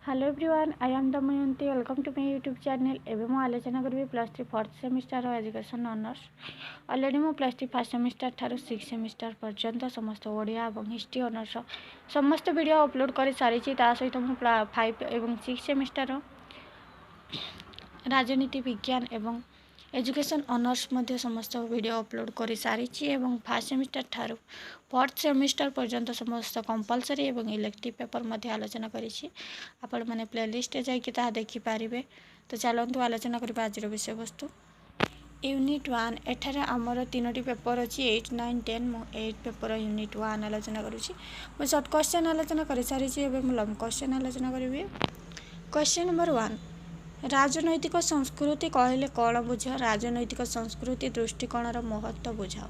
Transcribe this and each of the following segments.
Hello everyone, I am Damayanti. Welcome to my YouTube channel. एवं मु आलोचना करी +3 4th semester education honours. Already मु +3 1st सेमिस्टर ठारू 6th सेमिस्टर पर्यंत समस्त ओडिया और हिस्ट्री ऑनर्स समस्त वीडियो अपलोड कर सारी। सहित मु 5 और 6 सेमिस्टर राजनीति विज्ञान एवं एजुकेशन ऑनर्स मध्य समस्त वीडियो अपलोड कर सारी। फर्स्ट सेमिस्टर ठारू 4th सेमिस्टर पर्यंत समस्त कंपलसरी और इलेक्टिव पेपर मध्य आलोचना करी। आपण मैंने प्लेलिस्ट जाकि देखिपारे। तो चलतु आलोचना करबा आज विषय वस्तु। यूनिट 1 एठारे आमर 3टी पेपर अच्छी 8, 9, 10। मु 8 पेपर यूनिट 1 आलोचना करुँची। मु शॉर्ट क्वेश्चन आलोचना कर सारी। लंग क्वेश्चन आलोचना करी। क्वेश्चन नंबर 1, राजनैतिक संस्कृति कहले कौन बुझ? राजनैतिक संस्कृति दृष्टिकोणर महत्व बुझाओ।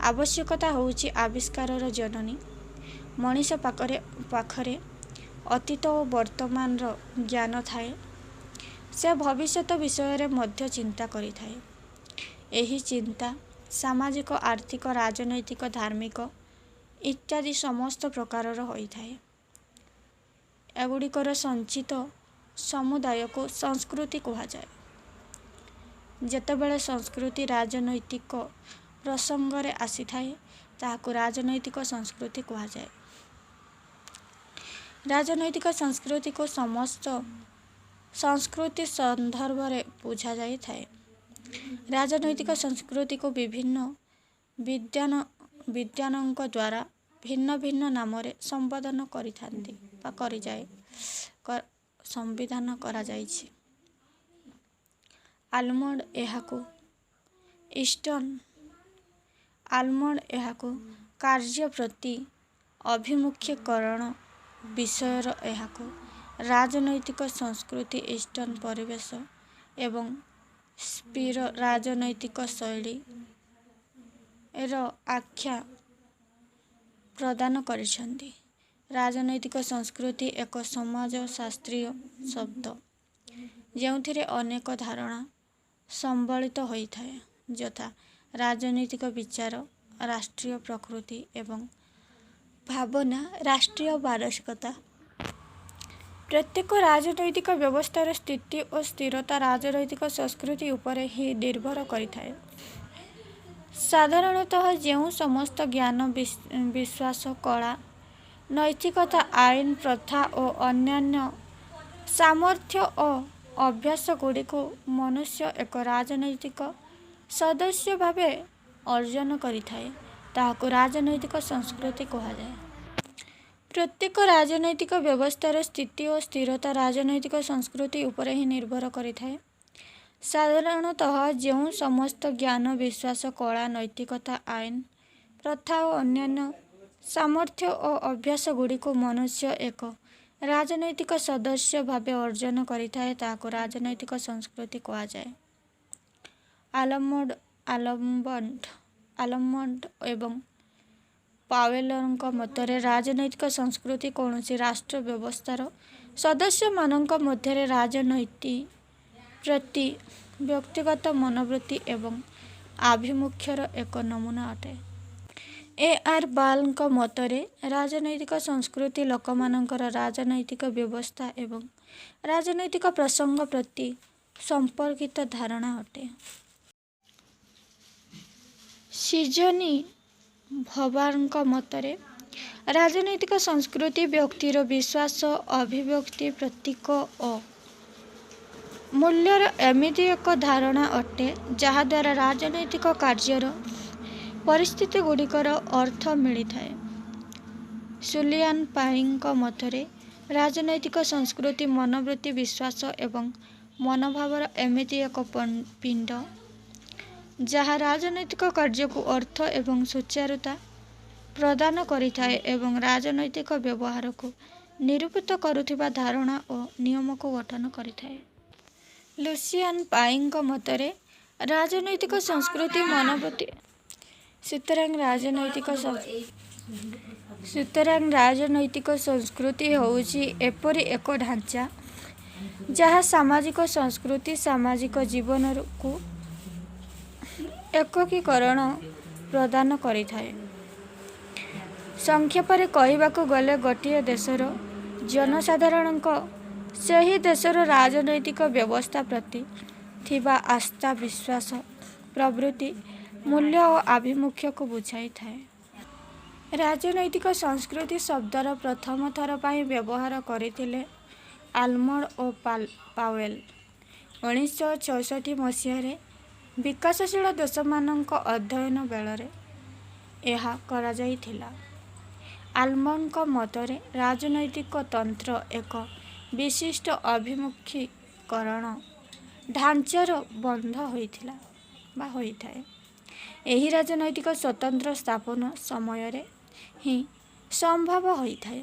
आवश्यकता होउची आविष्कार जननी। मनीष पाखरे अतीत और वर्तमान ज्ञान थाए। से भविष्यत विषय मध्य चिंता करि थाए। एही चिंता सामाजिक, आर्थिक, राजनैतिक, धार्मिक इत्यादि समस्त प्रकारर होई थाए। एगुड़िकर संचित समुदाय को संस्कृति कहा जाए। जेतेबेले संस्कृति राजनैतिक प्रसंग रे आसी थाए ताहाकु राजनैतिक संस्कृति कहा जाए। राजनैतिक संस्कृति को समस्त संस्कृति संदर्भ रे बुझा जाई थाए। राजनैतिक संस्कृति को विभिन्न विद्वानों द्वारा भिन्न भिन्न नाम रे संबोधन करि थांती बा करि जाए संविधान करा जाइछि। आलमंड एहाकु ईस्टर्न आलमंड एहाकु कार्य प्रति अभिमुखीकरण विषयर एहाकु राजनैतिक संस्कृति, ईस्टर्न परिवेश एवं स्पीर राजनैतिक शैली एर आख्या प्रदान करिसेंती। राजनैतिक संस्कृति एक समाज शास्त्रीय शब्द ଯେଉଁଥିରେ ଅନେକ ଧାରଣା ସମ୍ବଳିତ ହୋଇଥାଏ, ଯଥା ରାଜନୈତିକ ବିଚାର, ରାଷ୍ଟ୍ରୀୟ ପ୍ରକୃତି ଏବଂ ଭାବନା, ରାଷ୍ଟ୍ରୀୟ ମାନସିକତା। ପ୍ରତ୍ୟେକ ରାଜନୈତିକ ବ୍ୟବସ୍ଥାର ସ୍ଥିତି ଓ ସ୍ଥିରତା ରାଜନୈତିକ ସଂସ୍କୃତି ଉପରେ ହିଁ ନିର୍ଭର କରିଥାଏ। ସାଧାରଣତଃ ଯେଉଁ ସମସ୍ତ ଜ୍ଞାନ, ବିଶ୍ୱାସ, କଳା, ନୈତିକତା, ଆଇନ, ପ୍ରଥା ଓ ଅନ୍ୟାନ୍ୟ ସାମର୍ଥ୍ୟ ଓ ଅଭ୍ୟାସ ଗୁଡ଼ିକୁ ମନୁଷ୍ୟ ଏକ ରାଜନୈତିକ ସଦସ୍ୟ ଭାବେ ଅର୍ଜନ କରିଥାଏ, ତାହାକୁ ରାଜନୈତିକ ସଂସ୍କୃତି କୁହାଯାଏ। ପ୍ରତ୍ୟେକ ରାଜନୈତିକ ବ୍ୟବସ୍ଥାର ସ୍ଥିତି ଓ ସ୍ଥିରତା ରାଜନୈତିକ ସଂସ୍କୃତି ଉପରେ ହିଁ ନିର୍ଭର କରିଥାଏ। ସାଧାରଣତଃ ଯେଉଁ ସମସ୍ତ ଜ୍ଞାନ, ବିଶ୍ୱାସ, କଳା, ନୈତିକତା, ଆଇନ, ପ୍ରଥା ଓ ଅନ୍ୟାନ୍ୟ ସାମର୍ଥ୍ୟ ଓ ଅଭ୍ୟାସ ଗୁଡ଼ିକୁ ମନୁଷ୍ୟ ଏକ ରାଜନୈତିକ ସଦସ୍ୟ ଭାବେ ଅର୍ଜନ କରିଥାଏ, ତାହାକୁ ରାଜନୈତିକ ସଂସ୍କୃତି କୁହାଯାଏ। ଆଲମଣ୍ଡ ଏବଂ ପାୱେଲଙ୍କ ମତରେ ରାଜନୈତିକ ସଂସ୍କୃତି କୌଣସି ରାଷ୍ଟ୍ର ବ୍ୟବସ୍ଥାର ସଦସ୍ୟମାନଙ୍କ ମଧ୍ୟରେ ରାଜନୀତି ପ୍ରତି ବ୍ୟକ୍ତିଗତ ମନୋବୃତ୍ତି ଏବଂ ଆଭିମୁଖ୍ୟର ଏକ ନମୁନା ଅଟେ। A.R. ବାଲଙ୍କ ମତରେ ରାଜନୈତିକ ସଂସ୍କୃତି ଲୋକମାନଙ୍କର ରାଜନୈତିକ ବ୍ୟବସ୍ଥା ଏବଂ ରାଜନୈତିକ ପ୍ରସଙ୍ଗ ପ୍ରତି ସମ୍ପର୍କିତ ଧାରଣା ଅଟେ। ସିଜନି ଭବାରଙ୍କ ମତରେ ରାଜନୈତିକ ସଂସ୍କୃତି ବ୍ୟକ୍ତିର ବିଶ୍ୱାସ, ଅଭିବ୍ୟକ୍ତି, ପ୍ରତୀକ ଓ ମୂଲ୍ୟର ଏମିତି ଏକ ଧାରଣା ଅଟେ ଯାହାଦ୍ୱାରା ରାଜନୈତିକ କାର୍ଯ୍ୟର ପରିସ୍ଥିତି ଗୁଡ଼ିକର ଅର୍ଥ ମିଳିଥାଏ। ସୁଲିଆନ ପାଇଙ୍କ ମତରେ ରାଜନୈତିକ ସଂସ୍କୃତି ମନୋବୃତ୍ତି, ବିଶ୍ୱାସ ଏବଂ ମନୋଭାବର ଏମିତି ଏକ ପିଣ୍ଡ ଯାହା ରାଜନୈତିକ କାର୍ଯ୍ୟକୁ ଅର୍ଥ ଏବଂ ସୁଚାରୁତା ପ୍ରଦାନ କରିଥାଏ ଏବଂ ରାଜନୈତିକ ବ୍ୟବହାରକୁ ନିରୂପିତ କରୁଥିବା ଧାରଣା ଓ ନିୟମକୁ ଗଠନ କରିଥାଏ। ଲୁସିଆନ ପାଇଙ୍କ ମତରେ ରାଜନୈତିକ ସଂସ୍କୃତି ମନୋବୃତ୍ତି ସୁତରାଂ ରାଜନୈତିକ ସଂସ୍କୃତି ହେଉଛି ଏପରି ଏକ ଢାଞ୍ଚା ଯାହା ସାମାଜିକ ସଂସ୍କୃତି, ସାମାଜିକ ଜୀବନକୁ ଏକୀକରଣ ପ୍ରଦାନ କରିଥାଏ। ସଂକ୍ଷେପରେ କହିବାକୁ ଗଲେ ଗୋଟିଏ ଦେଶର जनसाधारणଙ୍କ ସେହି ଦେଶର ରାଜନୈତିକ ବ୍ୟବସ୍ଥା ପ୍ରତି ଥିବା ଆସ୍ଥା ବିଶ୍ୱାସ ପ୍ରବୃତ୍ତି ମୂଲ୍ୟ ଓ ଆଭିମୁଖ୍ୟକୁ ବୁଝାଇଥାଏ। ରାଜନୈତିକ ସଂସ୍କୃତି ଶବ୍ଦର ପ୍ରଥମ ଥର ପାଇଁ ବ୍ୟବହାର କରିଥିଲେ ଆଲମଣ୍ଡ ଓ ପାୱେଲ 1966 ମସିହାରେ ବିକାଶଶୀଳ ଦେଶମାନଙ୍କ ଅଧ୍ୟୟନ ବେଳରେ ଏହା କରାଯାଇଥିଲା। ଆଲମଣ୍ଡଙ୍କ ମତରେ ରାଜନୈତିକ ତନ୍ତ୍ର ଏକ ବିଶିଷ୍ଟ ଅଭିମୁଖୀକରଣ ଢାଞ୍ଚାର ବନ୍ଧ ହୋଇଥାଏ। ଏହି ରାଜନୈତିକ ସ୍ୱତନ୍ତ୍ର ସ୍ଥାପନ ସମୟରେ ହିଁ ସମ୍ଭବ ହୋଇଥାଏ।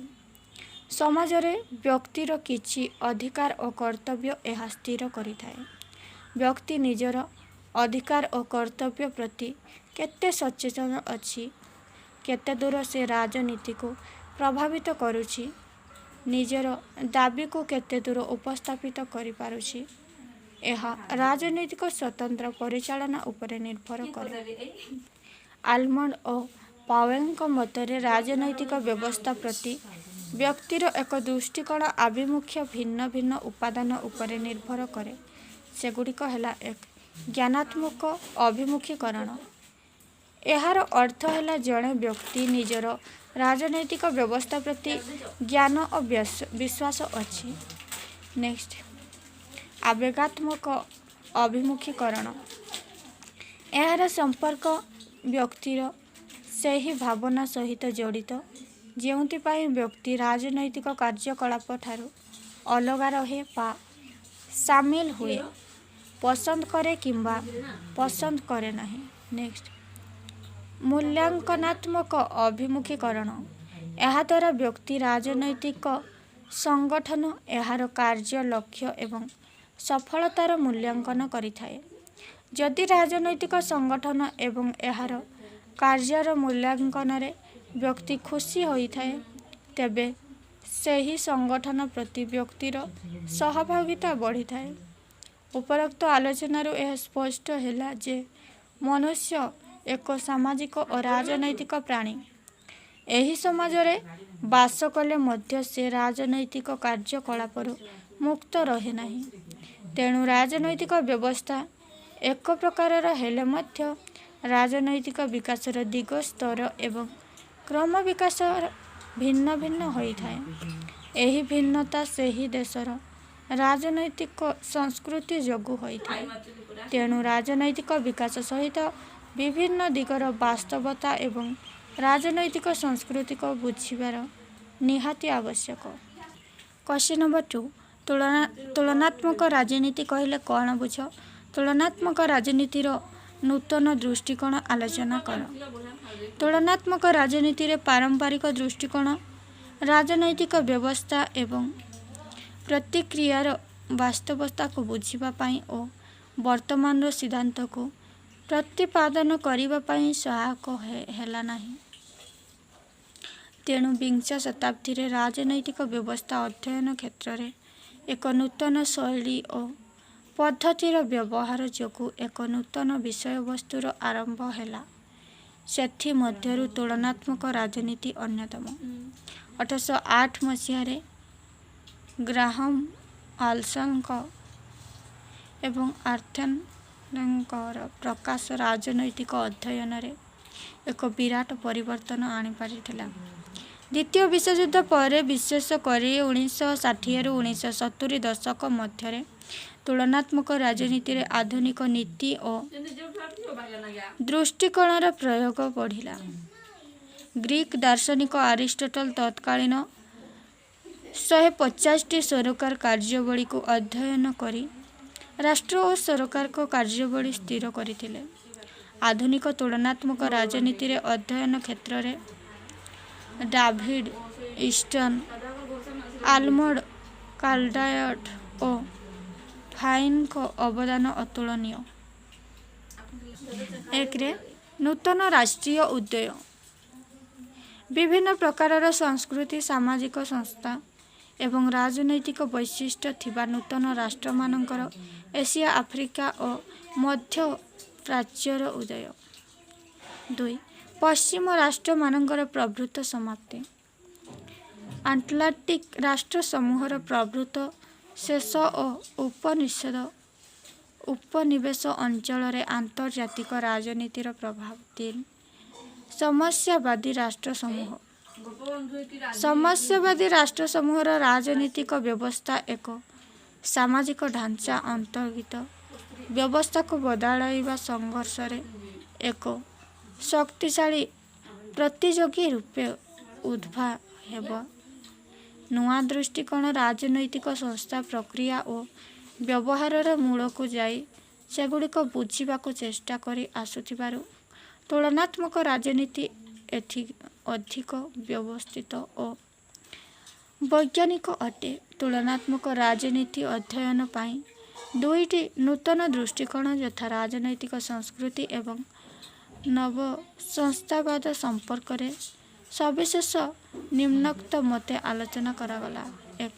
ସମାଜରେ ବ୍ୟକ୍ତିର କିଛି ଅଧିକାର ଓ କର୍ତ୍ତବ୍ୟ ଏହା ସ୍ଥିର କରିଥାଏ। ବ୍ୟକ୍ତି ନିଜର ଅଧିକାର ଓ କର୍ତ୍ତବ୍ୟ ପ୍ରତି କେତେ ସଚେତନ ଅଛି, କେତେ ଦୂର ସେ ରାଜନୀତିକୁ ପ୍ରଭାବିତ କରୁଛି, ନିଜର ଦାବିକୁ କେତେ ଦୂର ଉପସ୍ଥାପିତ କରିପାରୁଛି, ଏହା ରାଜନୈତିକ ସ୍ୱତନ୍ତ୍ର ପରିଚାଳନା ଉପରେ ନିର୍ଭର କରେ। ଆଲମଣ୍ଡ ଓ ପାୱେଲଙ୍କ ମତରେ ରାଜନୈତିକ ବ୍ୟବସ୍ଥା ପ୍ରତି ବ୍ୟକ୍ତିର ଏକ ଦୃଷ୍ଟିକୋଣ ଆଭିମୁଖ୍ୟ ଭିନ୍ନ ଭିନ୍ନ ଉପାଦାନ ଉପରେ ନିର୍ଭର କରେ। ସେଗୁଡ଼ିକ ହେଲା ଏକ ଜ୍ଞାନାତ୍ମକ ଅଭିମୁଖୀକରଣ। ଏହାର ଅର୍ଥ ହେଲା ଜଣେ ବ୍ୟକ୍ତି ନିଜର ରାଜନୈତିକ ବ୍ୟବସ୍ଥା ପ୍ରତି ଜ୍ଞାନ ଓ ବିଶ୍ୱାସ ଅଛି। ନେକ୍ସଟ, ଆବେଗାତ୍ମକ ଅଭିମୁଖୀକରଣ। ଏହାର ସମ୍ପର୍କ ବ୍ୟକ୍ତିର ସେହି ଭାବନା ସହିତ ଜଡ଼ିତ ଯେଉଁଥିପାଇଁ ବ୍ୟକ୍ତି ରାଜନୈତିକ କାର୍ଯ୍ୟକଳାପ ଠାରୁ ଅଲଗା ରହେ ବା ସାମିଲ ହୁଏ, ପସନ୍ଦ କରେ କିମ୍ବା ପସନ୍ଦ କରେ ନାହିଁ। ନେକ୍ସଟ, ମୂଲ୍ୟାଙ୍କନାତ୍ମକ ଅଭିମୁଖୀକରଣ। ଏହାଦ୍ୱାରା ବ୍ୟକ୍ତି ରାଜନୈତିକ ସଂଗଠନ, ଏହାର କାର୍ଯ୍ୟ, ଲକ୍ଷ୍ୟ ଏବଂ ସଫଳତାର ମୂଲ୍ୟାଙ୍କନ କରିଥାଏ। ଯଦି ରାଜନୈତିକ ସଂଗଠନ ଏବଂ ଏହାର କାର୍ଯ୍ୟର ମୂଲ୍ୟାଙ୍କନରେ ବ୍ୟକ୍ତି ଖୁସି ହୋଇଥାଏ, ତେବେ ସେହି ସଂଗଠନ ପ୍ରତି ବ୍ୟକ୍ତିର ସହଭାଗିତା ବଢ଼ିଥାଏ। ଉପରୋକ୍ତ ଆଲୋଚନାରୁ ଏହା ସ୍ପଷ୍ଟ ହେଲା ଯେ ମନୁଷ୍ୟ ଏକ ସାମାଜିକ ଓ ରାଜନୈତିକ ପ୍ରାଣୀ। ଏହି ସମାଜରେ ବାସ କଲେ ମଧ୍ୟ ସେ ରାଜନୈତିକ କାର୍ଯ୍ୟକଳାପରୁ ମୁକ୍ତ ରହେ ନାହିଁ। ତେଣୁ ରାଜନୈତିକ ବ୍ୟବସ୍ଥା ଏକ ପ୍ରକାରର ହେଲେ ମଧ୍ୟ ରାଜନୈତିକ ବିକାଶର ଦିଗ, ସ୍ତର ଏବଂ କ୍ରମ ବିକାଶ ଭିନ୍ନ ଭିନ୍ନ ହୋଇଥାଏ। ଏହି ଭିନ୍ନତା ସେହି ଦେଶର ରାଜନୈତିକ ସଂସ୍କୃତି ଯୋଗୁଁ ହୋଇଥାଏ। ତେଣୁ ରାଜନୈତିକ ବିକାଶ ସହିତ ବିଭିନ୍ନ ଦିଗର ବାସ୍ତବତା ଏବଂ ରାଜନୈତିକ ସଂସ୍କୃତିକୁ ବୁଝିବାର ନିହାତି ଆବଶ୍ୟକ। କ୍ୱେଶ୍ଚିନ୍ ନମ୍ବର 2, ତୁଳନାତ୍ମକ ରାଜନୀତି କହିଲେ କ'ଣ ବୁଝ? ତୁଳନାତ୍ମକ ରାଜନୀତିର ନୂତନ ଦୃଷ୍ଟିକୋଣ ଆଲୋଚନା କର। ତୁଳନାତ୍ମକ ରାଜନୀତିରେ ପାରମ୍ପରିକ ଦୃଷ୍ଟିକୋଣ, ରାଜନୈତିକ ବ୍ୟବସ୍ଥା ଏବଂ ପ୍ରତିକ୍ରିୟାର ବାସ୍ତବତାକୁ ବୁଝିବା ପାଇଁ ଓ ବର୍ତ୍ତମାନର ସିଦ୍ଧାନ୍ତକୁ ପ୍ରତିପାଦନ କରିବା ପାଇଁ ସହାୟକ ହେଲା ନାହିଁ। ତେଣୁ ବିଂଶ ଶତାବ୍ଦୀରେ ରାଜନୈତିକ ବ୍ୟବସ୍ଥା ଅଧ୍ୟୟନ କ୍ଷେତ୍ରରେ ଏକ ନୂତନ ଶୈଳୀ ଓ ପଦ୍ଧତିର ବ୍ୟବହାର ଯୋଗୁଁ ଏକ ନୂତନ ବିଷୟବସ୍ତୁର ଆରମ୍ଭ ହେଲା। ସେଥିମଧ୍ୟରୁ ତୁଳନାତ୍ମକ ରାଜନୀତି ଅନ୍ୟତମ। 1808 ମସିହାରେ ଗ୍ରାହାମ ଆଲସଙ୍କ ଏବଂ ଆର୍ଥରଙ୍କର ପ୍ରକାଶ ରାଜନୈତିକ ଅଧ୍ୟୟନରେ ଏକ ବିରାଟ ପରିବର୍ତ୍ତନ ଆଣିପାରିଥିଲା। ଦ୍ୱିତୀୟ ବିଶ୍ୱଯୁଦ୍ଧ ପରେ, ବିଶେଷ କରି 1960ରୁ 1970 ଦଶକ ମଧ୍ୟରେ ତୁଳନାତ୍ମକ ରାଜନୀତିରେ ଆଧୁନିକ ନୀତି ଓ ଦୃଷ୍ଟିକୋଣର ପ୍ରୟୋଗ ବଢ଼ିଲା। ଗ୍ରୀକ୍ ଦାର୍ଶନିକ ଆରିଷ୍ଟଟଲ ତତ୍କାଳୀନ 150ଟି ସରକାରୀ କାର୍ଯ୍ୟାବଳୀକୁ ଅଧ୍ୟୟନ କରି ରାଷ୍ଟ୍ର ଓ ସରକାରଙ୍କ କାର୍ଯ୍ୟାବଳୀ ସ୍ଥିର କରିଥିଲେ। ଆଧୁନିକ ତୁଳନାତ୍ମକ ରାଜନୀତିରେ ଅଧ୍ୟୟନ କ୍ଷେତ୍ରରେ ଡାଭିଡ ଇଷ୍ଟନ, ଆଲମଣ୍ଡ, କାଲଡାୟଟ ଓ ଫାଇନଙ୍କ ଅବଦାନ ଅତୁଳନୀୟ। 1ରେ, ନୂତନ ରାଷ୍ଟ୍ରୀୟ ଉଦୟ। ବିଭିନ୍ନ ପ୍ରକାରର ସଂସ୍କୃତି, ସାମାଜିକ ସଂସ୍ଥା ଏବଂ ରାଜନୈତିକ ବୈଶିଷ୍ଟ୍ୟ ଥିବା ନୂତନ ରାଷ୍ଟ୍ରମାନଙ୍କର ଏସିଆ, ଆଫ୍ରିକା ଓ ମଧ୍ୟ ପ୍ରାଚ୍ୟର ଉଦୟ। 2. ପଶ୍ଚିମ ରାଷ୍ଟ୍ରମାନଙ୍କର ପ୍ରଭୃତ ସମାପ୍ତି। ଆଟଲାଣ୍ଟିକ୍ ରାଷ୍ଟ୍ର ସମୂହର ପ୍ରଭୃତ ଶେଷ ଓ ଉପନିବେଶ ଅଞ୍ଚଳରେ ଆନ୍ତର୍ଜାତିକ ରାଜନୀତିର ପ୍ରଭାବ। 3. ସମସ୍ୟାବାଦୀ ରାଷ୍ଟ୍ରସମୂହ। ସମସ୍ୟାବାଦୀ ରାଷ୍ଟ୍ରସମୂହର ରାଜନୈତିକ ବ୍ୟବସ୍ଥା ଏକ ସାମାଜିକ ଢାଞ୍ଚା ଅନ୍ତର୍ଗତ ବ୍ୟବସ୍ଥାକୁ ବଦଳାଇବା ସଂଘର୍ଷରେ ଏକ ଶକ୍ତିଶାଳୀ ପ୍ରତିଯୋଗୀ ରୂପେ ଉଦ୍ଭବ ହେବ। ନୂଆ ଦୃଷ୍ଟିକୋଣ ରାଜନୈତିକ ସଂସ୍ଥା ପ୍ରକ୍ରିୟା ଓ ବ୍ୟବହାରର ମୂଳକୁ ଯାଇ ସେଗୁଡ଼ିକ ବୁଝିବାକୁ ଚେଷ୍ଟା କରି ଆସୁଥିବାରୁ ତୁଳନାତ୍ମକ ରାଜନୀତି ଅଧିକ ବ୍ୟବସ୍ଥିତ ଓ ବୈଜ୍ଞାନିକ ଅଟେ। ତୁଳନାତ୍ମକ ରାଜନୀତି ଅଧ୍ୟୟନ ପାଇଁ ଦୁଇଟି ନୂତନ ଦୃଷ୍ଟିକୋଣ ଯଥା ରାଜନୈତିକ ସଂସ୍କୃତି ଏବଂ ନବସଂସ୍ଥାବାଦ ସମ୍ପର୍କରେ ସବିଶେଷ ନିମ୍ନୋକ୍ତ ମତେ ଆଲୋଚନା କରାଗଲା। 1.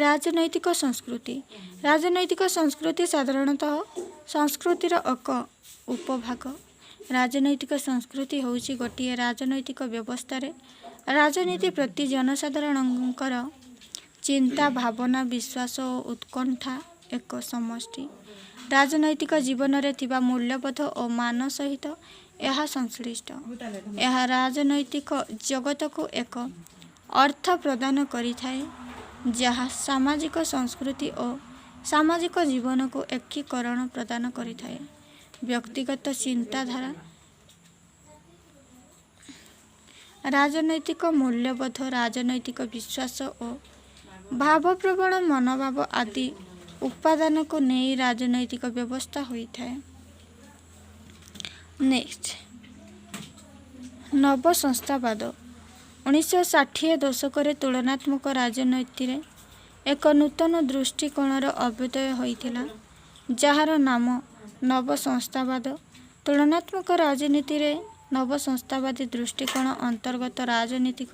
ରାଜନୈତିକ ସଂସ୍କୃତି। ରାଜନୈତିକ ସଂସ୍କୃତି ସାଧାରଣତଃ ସଂସ୍କୃତିର ଏକ ଉପଭାଗ। ରାଜନୈତିକ ସଂସ୍କୃତି ହେଉଛି ଗୋଟିଏ ରାଜନୈତିକ ବ୍ୟବସ୍ଥାରେ ରାଜନୀତି ପ୍ରତି ଜନସାଧାରଣଙ୍କର ଚିନ୍ତା, ଭାବନା, ବିଶ୍ୱାସ ଓ ଉତ୍କଣ୍ଠା ଏକ ସମଷ୍ଟି। ରାଜନୈତିକ ଜୀବନରେ ଥିବା ମୂଲ୍ୟବୋଧ ଓ ମାନ ସହିତ ଏହା ସଂଶ୍ଳିଷ୍ଟ। ଏହା ରାଜନୈତିକ ଜଗତକୁ ଏକ ଅର୍ଥ ପ୍ରଦାନ କରିଥାଏ ଯାହା ସାମାଜିକ ସଂସ୍କୃତି ଓ ସାମାଜିକ ଜୀବନକୁ ଏକୀକରଣ ପ୍ରଦାନ କରିଥାଏ। ବ୍ୟକ୍ତିଗତ ଚିନ୍ତାଧାରା, ରାଜନୈତିକ ମୂଲ୍ୟବୋଧ, ରାଜନୈତିକ ବିଶ୍ୱାସ ଓ ଭାବପ୍ରବଣ ମନୋଭାବ ଆଦି ଉପାଦାନକୁ ନେଇ ରାଜନୈତିକ ବ୍ୟବସ୍ଥା ହୋଇଥାଏ। ନେକ୍ସଟ, ନବସଂସ୍ଥାବାଦ। 1960 ଦଶକରେ ତୁଳନାତ୍ମକ ରାଜନୀତିରେ ଏକ ନୂତନ ଦୃଷ୍ଟିକୋଣର ଅଭ୍ୟୁଦୟ ହୋଇଥିଲା ଯାହାର ନାମ ନବସଂସ୍ଥାବାଦ। ତୁଳନାତ୍ମକ ରାଜନୀତିରେ ନବସଂସ୍ଥାବାଦୀ ଦୃଷ୍ଟିକୋଣ ଅନ୍ତର୍ଗତ ରାଜନୀତିକ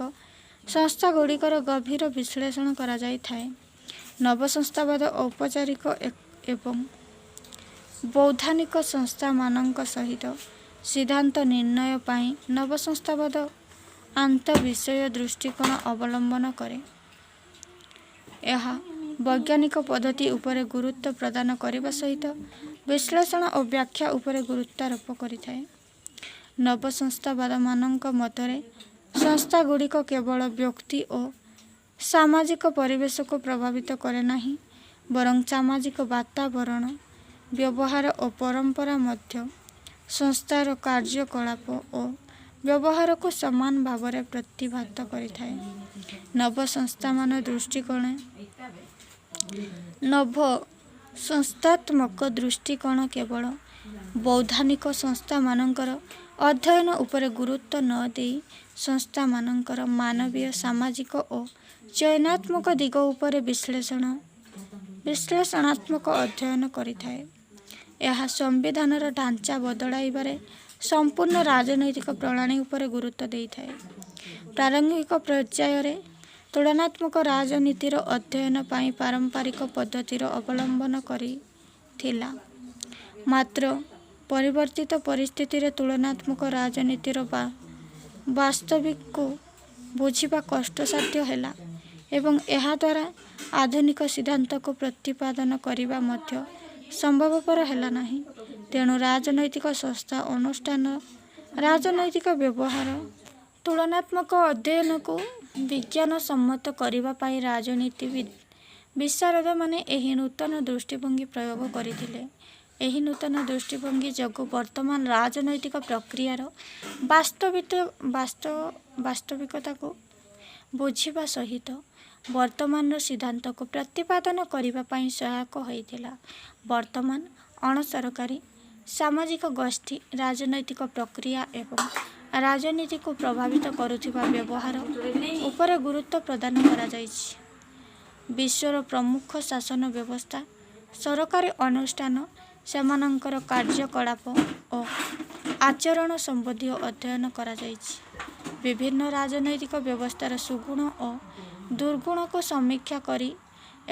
ସଂସ୍ଥାଗୁଡ଼ିକର ଗଭୀର ବିଶ୍ଳେଷଣ କରାଯାଇଥାଏ। ନବସଂସ୍ଥାବାଦ ଔପଚାରିକ ଏବଂ ବୌଦ୍ଧିକ ସଂସ୍ଥାମାନଙ୍କ ସହିତ ସିଦ୍ଧାନ୍ତ ନିର୍ଣ୍ଣୟ ପାଇଁ ନବସଂସ୍ଥାବାଦ ଆନ୍ତଃବିଷୟ ଦୃଷ୍ଟିକୋଣ ଅବଲମ୍ବନ କରେ। ଏହା ବୈଜ୍ଞାନିକ ପଦ୍ଧତି ଉପରେ ଗୁରୁତ୍ୱ ପ୍ରଦାନ କରିବା ସହିତ ବିଶ୍ଳେଷଣ ଓ ବ୍ୟାଖ୍ୟା ଉପରେ ଗୁରୁତ୍ୱାରୋପ କରିଥାଏ। ନବସଂସ୍ଥାବାଦମାନଙ୍କ ମତରେ ସଂସ୍ଥାଗୁଡ଼ିକ କେବଳ ବ୍ୟକ୍ତି ଓ ସାମାଜିକ ପରିବେଶକୁ ପ୍ରଭାବିତ କରେ ନାହିଁ ବରଂ ସାମାଜିକ ବାତାବରଣ, ବ୍ୟବହାର ଓ ପରମ୍ପରା ମଧ୍ୟ ସଂସ୍ଥାର କାର୍ଯ୍ୟକଳାପ ଓ ବ୍ୟବହାରକୁ ସମାନ ଭାବରେ ପ୍ରତିଭାତ କରିଥାଏ। ନବସଂସ୍ଥାମାନ ଦୃଷ୍ଟିକୋଣ ନବସଂସ୍ଥାତ୍ମକ ଦୃଷ୍ଟିକୋଣ କେବଳ ବୌଦ୍ଧିକ ସଂସ୍ଥାମାନଙ୍କର ଅଧ୍ୟୟନ ଉପରେ ଗୁରୁତ୍ୱ ନ ଦେଇ ସଂସ୍ଥାମାନଙ୍କର ମାନବୀୟ, ସାମାଜିକ ଓ ଚୟନାତ୍ମକ ଦିଗ ଉପରେ ବିଶ୍ଳେଷଣାତ୍ମକ ଅଧ୍ୟୟନ କରିଥାଏ। ଏହା ସମ୍ବିଧାନର ଢାଞ୍ଚା ବଦଳାଇବାରେ ସମ୍ପୂର୍ଣ୍ଣ ରାଜନୈତିକ ପ୍ରଣାଳୀ ଉପରେ ଗୁରୁତ୍ୱ ଦେଇଥାଏ। ପ୍ରାରମ୍ଭିକ ପର୍ଯ୍ୟାୟରେ ତୁଳନାତ୍ମକ ରାଜନୀତିର ଅଧ୍ୟୟନ ପାଇଁ ପାରମ୍ପରିକ ପଦ୍ଧତିର ଅବଲମ୍ବନ କରିଥିଲା। ମାତ୍ର ପରିବର୍ତ୍ତିତ ପରିସ୍ଥିତିରେ ତୁଳନାତ୍ମକ ରାଜନୀତିର ବାସ୍ତବିକକୁ ବୁଝିବା କଷ୍ଟସାଧ୍ୟ ହେଲା ଏବଂ ଏହାଦ୍ୱାରା ଆଧୁନିକ ସିଦ୍ଧାନ୍ତକୁ ପ୍ରତିପାଦନ କରିବା ମଧ୍ୟ ସମ୍ଭବପର ହେଲା ନାହିଁ। ତେଣୁ ରାଜନୈତିକ ସଂସ୍ଥା, ଅନୁଷ୍ଠାନ, ରାଜନୈତିକ ବ୍ୟବହାର ତୁଳନାତ୍ମକ ଅଧ୍ୟୟନକୁ ବିଜ୍ଞାନସମ୍ମତ କରିବା ପାଇଁ ରାଜନୀତି ବିଶାରଦମାନେ ଏହି ନୂତନ ଦୃଷ୍ଟିଭଙ୍ଗୀ ପ୍ରୟୋଗ କରିଥିଲେ। ଏହି ନୂତନ ଦୃଷ୍ଟିଭଙ୍ଗୀ ଯୋଗୁଁ ବର୍ତ୍ତମାନ ରାଜନୈତିକ ପ୍ରକ୍ରିୟାର ବାସ୍ତବିକତାକୁ ବୁଝିବା ସହିତ ବର୍ତ୍ତମାନର ସିଦ୍ଧାନ୍ତକୁ ପ୍ରତିପାଦନ କରିବା ପାଇଁ ସହାୟକ ହୋଇଥିଲା। ବର୍ତ୍ତମାନ ଅଣସରକାରୀ ସାମାଜିକ ଗୋଷ୍ଠୀ ରାଜନୈତିକ ପ୍ରକ୍ରିୟା ଏବଂ ରାଜନୀତିକୁ ପ୍ରଭାବିତ କରୁଥିବା ବ୍ୟବହାର ଉପରେ ଗୁରୁତ୍ୱ ପ୍ରଦାନ କରାଯାଇଛି। ବିଶ୍ୱର ପ୍ରମୁଖ ଶାସନ ବ୍ୟବସ୍ଥା, ସରକାରୀ ଅନୁଷ୍ଠାନ, ସେମାନଙ୍କର କାର୍ଯ୍ୟକଳାପ ଓ ଆଚରଣ ସମ୍ବନ୍ଧୀୟ ଅଧ୍ୟୟନ କରାଯାଇଛି। ବିଭିନ୍ନ ରାଜନୈତିକ ବ୍ୟବସ୍ଥାର ସୁଗୁଣ ଓ ଦୁର୍ଗୁଣକୁ ସମୀକ୍ଷା କରି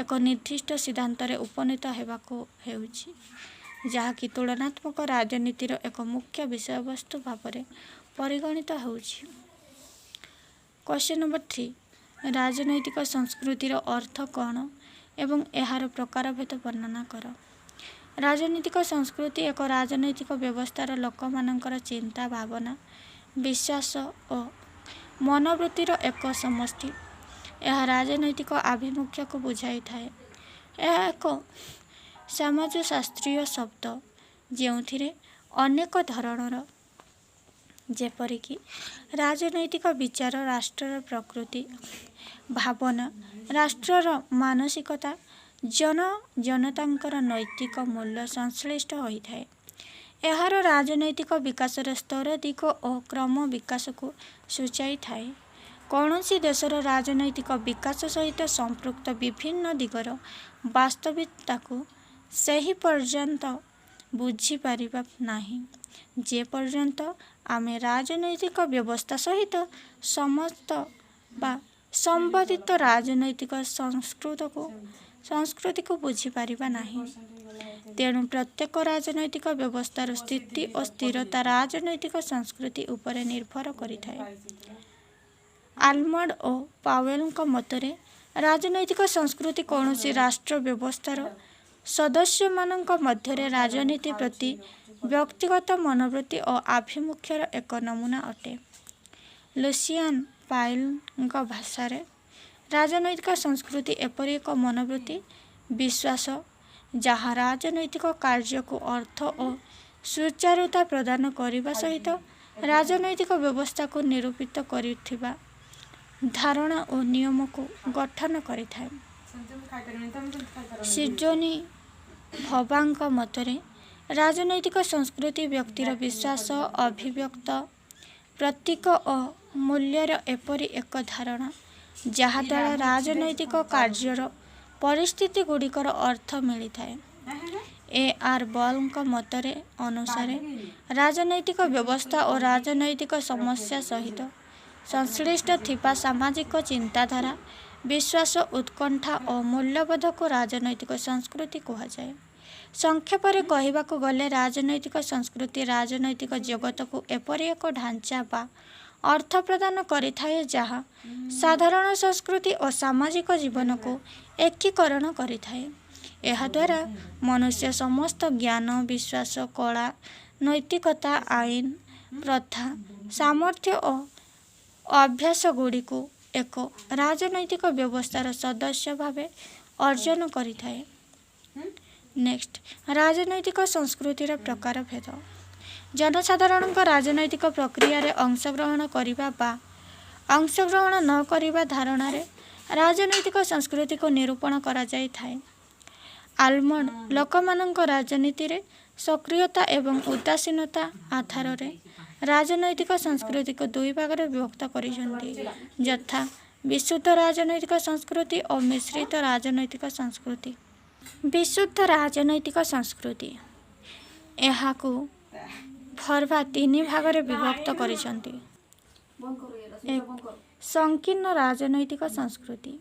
ଏକ ନିର୍ଦ୍ଦିଷ୍ଟ ସିଦ୍ଧାନ୍ତରେ ଉପନୀତ ହେବାକୁ ହେଉଛି ଯାହାକି ତୁଳନାତ୍ମକ ରାଜନୀତିର ଏକ ମୁଖ୍ୟ ବିଷୟବସ୍ତୁ ଭାବରେ ପରିଗଣିତ ହେଉଛି। क्वेश्चन नंबर 3 राजनैतिक संस्कृतिर अर्थ कौन एवं एहार प्रकारभेद वर्णना कर। राजनीतिक संस्कृति एक राजनैतिक व्यवस्थार लोकमानंकर चिंता भावना विश्वास और मनोवृत्तिर एक समष्टि। यह राजनैतिक आभिमुख्य को बुझाई थाए। यह एक समाजशास्त्रीय शब्द ଯେଉଁଥିରେ ଅନେକ ଧରଣର ଯେପରିକି ରାଜନୈତିକ ବିଚାର ରାଷ୍ଟ୍ରର ପ୍ରକୃତି ଭାବନା ରାଷ୍ଟ୍ରର ମାନସିକତା ଜନତାଙ୍କର ନୈତିକ ମୂଲ୍ୟ ସଂଶ୍ଳିଷ୍ଟ ହୋଇଥାଏ। ଏହାର ରାଜନୈତିକ ବିକାଶର ସ୍ତର ଦିଗ ଓ କ୍ରମ ବିକାଶକୁ ସୂଚାଇଥାଏ। କୌଣସି ଦେଶର ରାଜନୈତିକ ବିକାଶ ସହିତ ସମ୍ପୃକ୍ତ ବିଭିନ୍ନ ଦିଗର ବାସ୍ତବିକତାକୁ ସେହି ପର୍ଯ୍ୟନ୍ତ ବୁଝିପାରିବା ନାହିଁ ଯେ ପର୍ଯ୍ୟନ୍ତ ଆମେ ରାଜନୈତିକ ବ୍ୟବସ୍ଥା ସହିତ ସମସ୍ତ ବା ସମ୍ବନ୍ଧିତ ରାଜନୈତିକ ସଂସ୍କୃତିକୁ ବୁଝିପାରିବା ନାହିଁ। ତେଣୁ ପ୍ରତ୍ୟେକ ରାଜନୈତିକ ବ୍ୟବସ୍ଥାର ସ୍ଥିତି ଓ ସ୍ଥିରତା ରାଜନୈତିକ ସଂସ୍କୃତି ଉପରେ ନିର୍ଭର କରିଥାଏ। ଆଲମଣ୍ଡ ଓ ପାୱେଲଙ୍କ ମତରେ ରାଜନୈତିକ ସଂସ୍କୃତି କୌଣସି ରାଷ୍ଟ୍ର ବ୍ୟବସ୍ଥାର ସଦସ୍ୟମାନଙ୍କ ମଧ୍ୟରେ ରାଜନୀତି ପ୍ରତି ବ୍ୟକ୍ତିଗତ ମନୋବୃତ୍ତି ଓ ଆଭିମୁଖ୍ୟର ଏକ ନମୁନା ଅଟେ। ଲୁସିଆନ ପାଇଲଙ୍କ ଭାଷାରେ ରାଜନୈତିକ ସଂସ୍କୃତି ଏପରି ଏକ ମନୋବୃତ୍ତି ବିଶ୍ୱାସ ଯାହା ରାଜନୈତିକ କାର୍ଯ୍ୟକୁ ଅର୍ଥ ଓ ସୁଚାରୁତା ପ୍ରଦାନ କରିବା ସହିତ ରାଜନୈତିକ ବ୍ୟବସ୍ଥାକୁ ନିରୂପିତ କରୁଥିବା ଧାରଣା ଓ ନିୟମକୁ ଗଠନ କରିଥାଏ। ସିଡନୀ ଭବାଙ୍କ ମତରେ ରାଜନୈତିକ ସଂସ୍କୃତି ବ୍ୟକ୍ତିର ବିଶ୍ୱାସ ଅଭିବ୍ୟକ୍ତ ପ୍ରତୀକ ଓ ମୂଲ୍ୟର ଏପରି ଏକ ଧାରଣା ଯାହାଦ୍ୱାରା ରାଜନୈତିକ କାର୍ଯ୍ୟର ପରିସ୍ଥିତି ଗୁଡ଼ିକର ଅର୍ଥ ମିଳିଥାଏ। A.R. ବଲ୍ଙ୍କ ମତରେ ଅନୁସାରେ ରାଜନୈତିକ ବ୍ୟବସ୍ଥା ଓ ରାଜନୈତିକ ସମସ୍ୟା ସହିତ ସଂଶ୍ଳିଷ୍ଟ ଥିବା ସାମାଜିକ ଚିନ୍ତାଧାରା ବିଶ୍ୱାସ ଉତ୍କଣ୍ଠା ଓ ମୂଲ୍ୟବୋଧକୁ ରାଜନୈତିକ ସଂସ୍କୃତି କୁହାଯାଏ। ସଂକ୍ଷେପରେ କହିବାକୁ ଗଲେ ରାଜନୈତିକ ସଂସ୍କୃତି ରାଜନୈତିକ ଜଗତକୁ ଏପରି ଏକ ଢାଞ୍ଚା ବା ଅର୍ଥ ପ୍ରଦାନ କରିଥାଏ ଯାହା ସାଧାରଣ ସଂସ୍କୃତି ଓ ସାମାଜିକ ଜୀବନକୁ ଏକୀକରଣ କରିଥାଏ। ଏହାଦ୍ୱାରା ମନୁଷ୍ୟ ସମସ୍ତ ଜ୍ଞାନ ବିଶ୍ୱାସ କଳା ନୈତିକତା ଆଇନ ପ୍ରଥା ସାମର୍ଥ୍ୟ ଓ ଅଭ୍ୟାସ ଗୁଡ଼ିକୁ ଏକ ରାଜନୈତିକ ବ୍ୟବସ୍ଥାର ସଦସ୍ୟ ଭାବେ ଅର୍ଜନ କରିଥାଏ। ନେକ୍ସଟ ରାଜନୈତିକ ସଂସ୍କୃତିର ପ୍ରକାରଭେଦ। ଜନସାଧାରଣଙ୍କ ରାଜନୈତିକ ପ୍ରକ୍ରିୟାରେ ଅଂଶଗ୍ରହଣ କରିବା ବା ଅଂଶଗ୍ରହଣ ନ କରିବା ଧାରଣାରେ ରାଜନୈତିକ ସଂସ୍କୃତିକୁ ନିରୂପଣ କରାଯାଇଥାଏ। ଆଲମଣ୍ଡ ଲୋକମାନଙ୍କ ରାଜନୀତିରେ ସକ୍ରିୟତା ଏବଂ ଉଦାସୀନତା ଆଧାରରେ ରାଜନୈତିକ ସଂସ୍କୃତିକୁ ଦୁଇ ଭାଗରେ ବିଭକ୍ତ କରିଛନ୍ତି ଯଥା ବିଶୁଦ୍ଧ ରାଜନୈତିକ ସଂସ୍କୃତି ଓ ମିଶ୍ରିତ ରାଜନୈତିକ ସଂସ୍କୃତି। ବିଶୁଦ୍ଧ ରାଜନୈତିକ ସଂସ୍କୃତି ଏହାକୁ ଫର୍ଭା ତିନି ଭାଗରେ ବିଭକ୍ତ କରିଛନ୍ତି। ସଂକୀର୍ଣ୍ଣ ରାଜନୈତିକ ସଂସ୍କୃତି।